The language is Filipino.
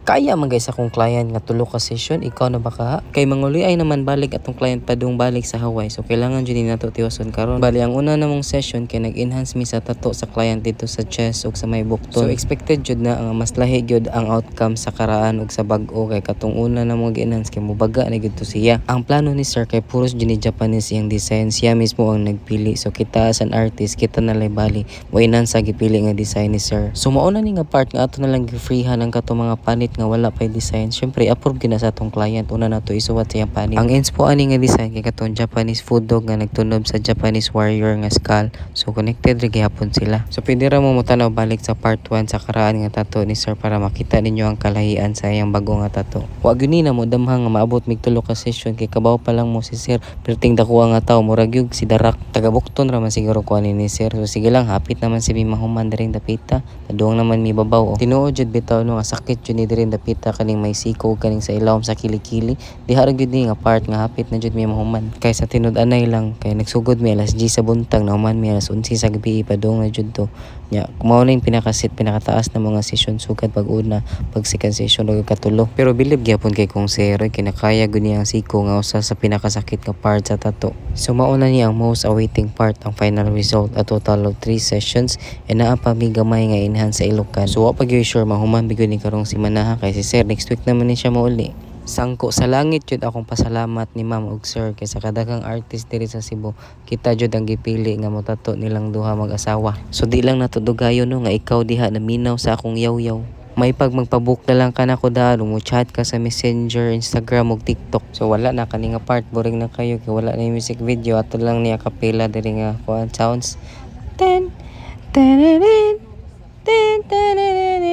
Kaya man guys akong client nga tulo ka session, ikaw na baka kay manguli ay naman balik atong client padung balik sa Hawaii. So kailangan jud ni nato tiwason karon. Bali ang una namong session kay nag-enhance mi sa tato sa client dito sa chest ug sa may bukton. So expected jud na ang mas lahi jud ang outcome sa karaan ug sa bag-o kay katong una namong gi-enhance kay mubaga na gid to siya. Ang plano ni sir kay puros jud ni Japanese iyang design, siya mismo ang nagpili. So kita as an artist kita na lay bali mo enhance sa gipili nga design ni sir. So mao na ni nga part nga ato na lang gi-freehan ang katong mga panit nga wala pay design. Syempre approve gina sa atong client una na to isuwat sa iyang panit. Ang inspo ani nga design kay katong Japanese food dog nga nagtunob sa Japanese warrior nga skull. So connected ri gyapon sila. So pwede ra mo mutanaw balik sa part 1 sa karaan nga tattoo ni sir para makita ninyo ang kalahian sa iyang bago nga tattoo. Wa gyud ni na mo damhang nga maabot mig tulo ka session kay kabaw pa lang mo si sir. Perting dako nga tawo murag yug si Darak. Taga Bukton ra man siguro kuan ni sir. So sige lang hapit naman si mahuman diring dapita. Paduong naman mi babaw. Tinuod jud bitaw no nga sakit jud ni diring dapita kaning may siko kaning sa ilawom sa kilikili. Diha ra gyud ni nga part nga hapit na jud mi mahuman. Kay sa tinud-anay lang kay nagsugod mi alas 10 sa buntag na human mi alas 11 sa gabi padung na jud to. Nya kumaw na yung pinakataas na mga session sugad pag una pag second session ug katulo. Pero believe gyapon kay kung sir kinakaya gud niya ang siko nga usa sa pinakasakit nga part sa tattoo. So mauna niya ang most awaiting part ang final result, a total of 3 sessions and naa pa mi gamay nga enhance sa ilokan. So wa pa gyud sure mahuman bigod ni karong si Manaha kay si sir next week naman ni siya mauli. Sangko sa langit jud akong pasalamat ni ma'am ug sir kay sa kadaghang artist diri sa Cebu kita jud ang gipili nga motato nilang duha mag-asawa. So di lang nato dugayon no nga ikaw diha na minaw sa akong yaw-yaw. May pag magpabook na lang ka na ko daro mo chat ka sa Messenger, Instagram ug TikTok. So wala na kani nga part boring na kayo kay wala na yung music video ato lang ni acapella diri nga kuan sounds. Ten ten ten ten ten ten